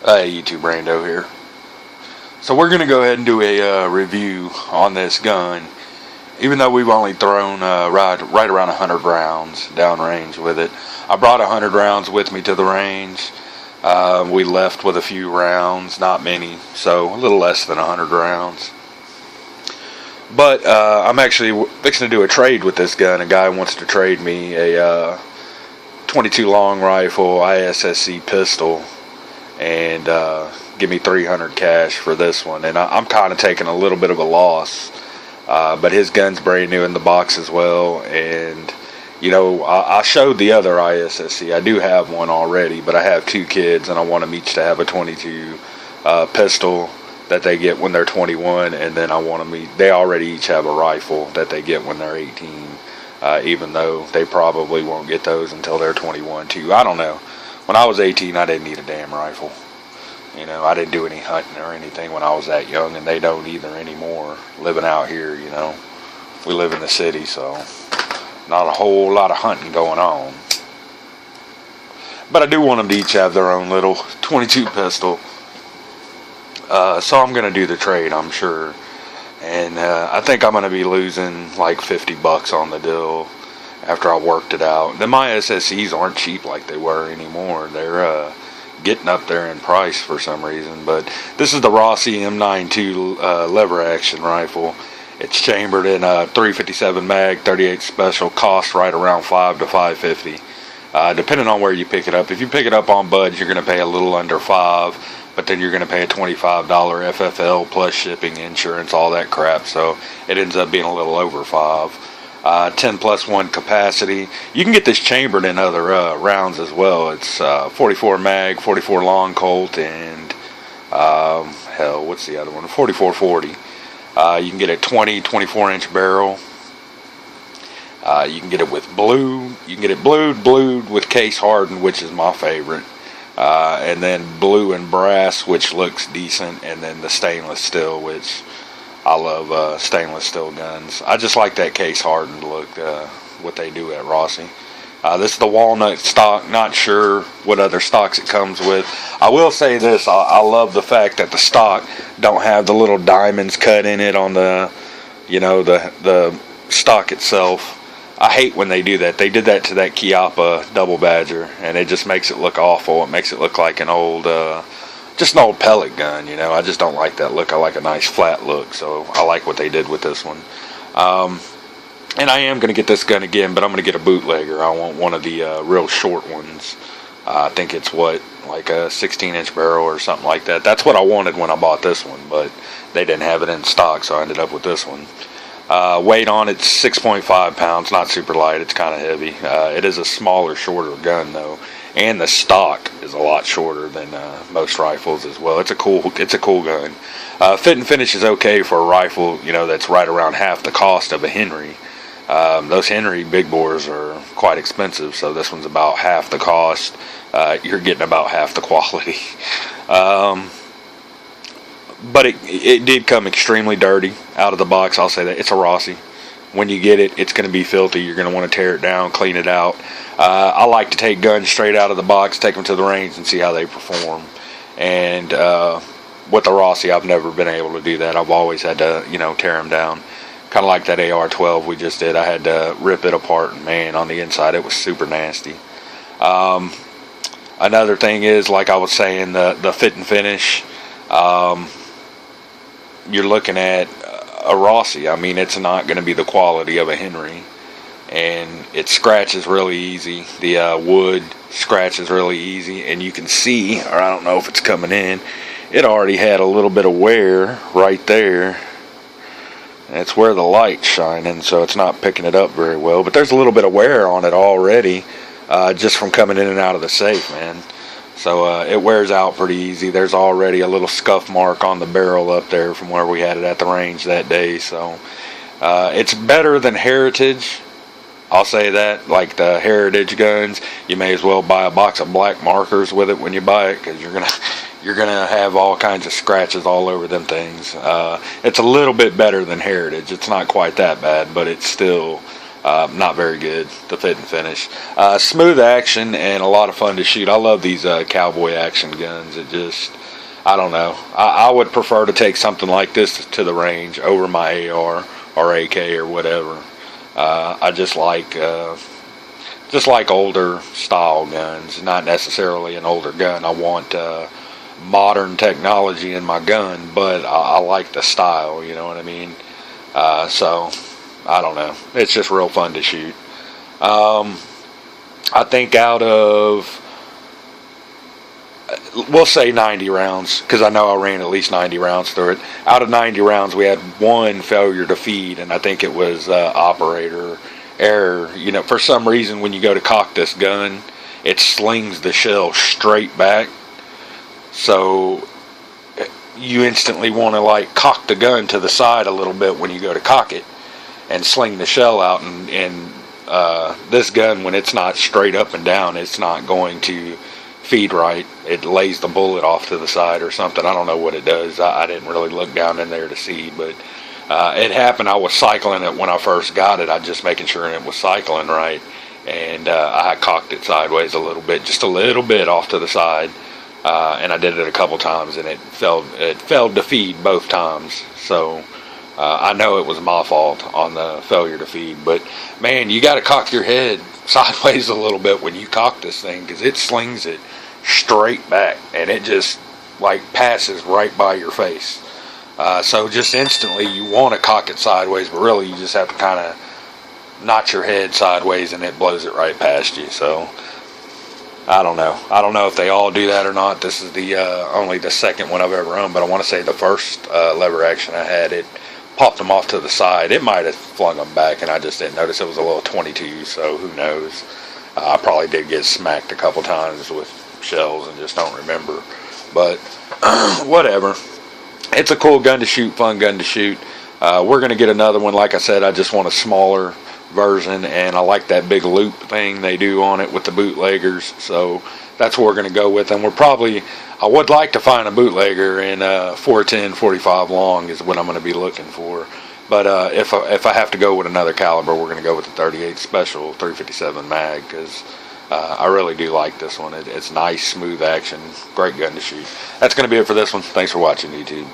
YouTube Brando here. So we're going to go ahead and do a review on this gun. Even though we've only thrown right around 100 rounds downrange with it. I brought 100 rounds with me to the range. We left with a few rounds, not many, so a little less than 100 rounds. But I'm actually fixing to do a trade with this gun. A guy wants to trade me a 22 long rifle ISSC pistol and give me 300 cash for this one. And I'm kind of taking a little bit of a loss. But his gun's brand new in the box as well. And, you know, I showed the other ISSC. I do have one already, but I have two kids, and I want them each to have a 22 pistol that they get when they're 21. And then I want them, they already each have a rifle that they get when they're 18, even though they probably won't get those until they're 21 too. I don't know. When I was 18, I didn't need a damn rifle. You know, I didn't do any hunting or anything when I was that young, and they don't either anymore. Living out here, you know, we live in the city, so not a whole lot of hunting going on. But I do want them to each have their own little 22 pistol. So I'm going to do the trade, I'm sure. And I think I'm going to be losing like $50 on the deal after I worked it out. Then my SSCs aren't cheap like they were anymore. They're getting up there in price for some reason. But this is the Rossi M92 lever action rifle. It's chambered in a 357 mag, 38 special, cost right around $5 to $5.50, depending on where you pick it up. If you pick it up on Buds, you're going to pay a little under $5, but then you're going to pay a $25 FFL plus shipping, insurance, all that crap. So it ends up being a little over $5. 10+1 capacity. You can get this chambered in other rounds as well. It's 44 mag, 44 long Colt, and hell, what's the other one? 4440. You can get a 24-inch barrel. You can get it with blue. You can get it blued with case hardened, which is my favorite. And then blue and brass, which looks decent, and then the stainless steel, which I love stainless steel guns. I just like that case hardened look, what they do at Rossi. This is the walnut stock. Not sure what other stocks it comes with. I will say this, I love the fact that the stock don't have the little diamonds cut in it on the, you know, the stock itself. I hate when they do that. They did that to that Chiappa Double Badger, and it just makes it look awful. It makes it look like an old just an old pellet gun, you know. I just don't like that look. I like a nice flat look, so I like what they did with this one. And I am going to get this gun again, but I'm going to get a bootlegger. I want one of the real short ones. I think it's like a 16-inch barrel or something like that. That's what I wanted when I bought this one, but they didn't have it in stock, so I ended up with this one. Weight on it's 6.5 pounds, not super light. It's kind of heavy. It is a smaller, shorter gun though. And the stock is a lot shorter than most rifles as well. It's a cool gun. Fit and finish is okay for a rifle, you know, that's right around half the cost of a Henry. Those Henry big bores are quite expensive, so this one's about half the cost. You're getting about half the quality. But it did come extremely dirty out of the box. I'll say that. It's a Rossi. When you get it, it's going to be filthy. You're going to want to tear it down, clean it out. I like to take guns straight out of the box, take them to the range, and see how they perform. And with the Rossi, I've never been able to do that. I've always had to, you know, tear them down. Kind of like that AR-12 we just did. I had to rip it apart, and man, on the inside, it was super nasty. Another thing is, like I was saying, the fit and finish. You're looking at a Rossi. I mean, it's not going to be the quality of a Henry, and it scratches really easy. The wood scratches really easy, and you can see, or I don't know if it's coming in, it already had a little bit of wear right there. That's where the light's shining, so it's not picking it up very well, but there's a little bit of wear on it already, just from coming in and out of the safe, man. So it wears out pretty easy. There's already a little scuff mark on the barrel up there from where we had it at the range that day. So it's better than Heritage. I'll say that. Like the Heritage guns, you may as well buy a box of black markers with it when you buy it, because you're gonna have all kinds of scratches all over them things. It's a little bit better than Heritage. It's not quite that bad, but it's still Not very good to fit and finish. Smooth action and a lot of fun to shoot. I love these cowboy action guns. It just, I don't know. I would prefer to take something like this to the range over my AR or AK or whatever. I just like older style guns, not necessarily an older gun. I want modern technology in my gun, but I like the style, you know what I mean? So, I don't know. It's just real fun to shoot. I think out of, we'll say 90 rounds, because I know I ran at least 90 rounds through it. Out of 90 rounds, we had one failure to feed, and I think it was operator error. You know, for some reason, when you go to cock this gun, it slings the shell straight back. So you instantly want to like cock the gun to the side a little bit when you go to cock it and sling the shell out. And this gun, when it's not straight up and down, it's not going to feed right. It lays the bullet off to the side or something. I don't know what it does. I didn't really look down in there to see, but it happened. I was cycling it when I first got it. I just making sure it was cycling right, and I cocked it sideways a little bit, just a little bit off to the side, and I did it a couple times, and it failed to feed both times. So I know it was my fault on the failure to feed, but man, you got to cock your head sideways a little bit when you cock this thing, because it slings it straight back, and it just like passes right by your face. So just instantly you want to cock it sideways, but really you just have to kind of notch your head sideways and it blows it right past you. So I don't know if they all do that or not. This is the only the second one I've ever owned, but I want to say the first lever action I had, it popped them off to the side. It might have flung them back and I just didn't notice. It was a little 22, so who knows. I probably did get smacked a couple times with shells and just don't remember, but whatever. It's a cool gun to shoot, fun gun to shoot. We're going to get another one. Like I said, I just want a smaller version, and I like that big loop thing they do on it with the bootleggers, so that's what we're going to go with. And I would like to find a bootlegger in 410, 45 long is what I'm going to be looking for. But if I have to go with another caliber, we're going to go with the 38 Special 357 mag, because I really do like this one. It's nice, smooth action, great gun to shoot. That's going to be it for this one. Thanks for watching, YouTube.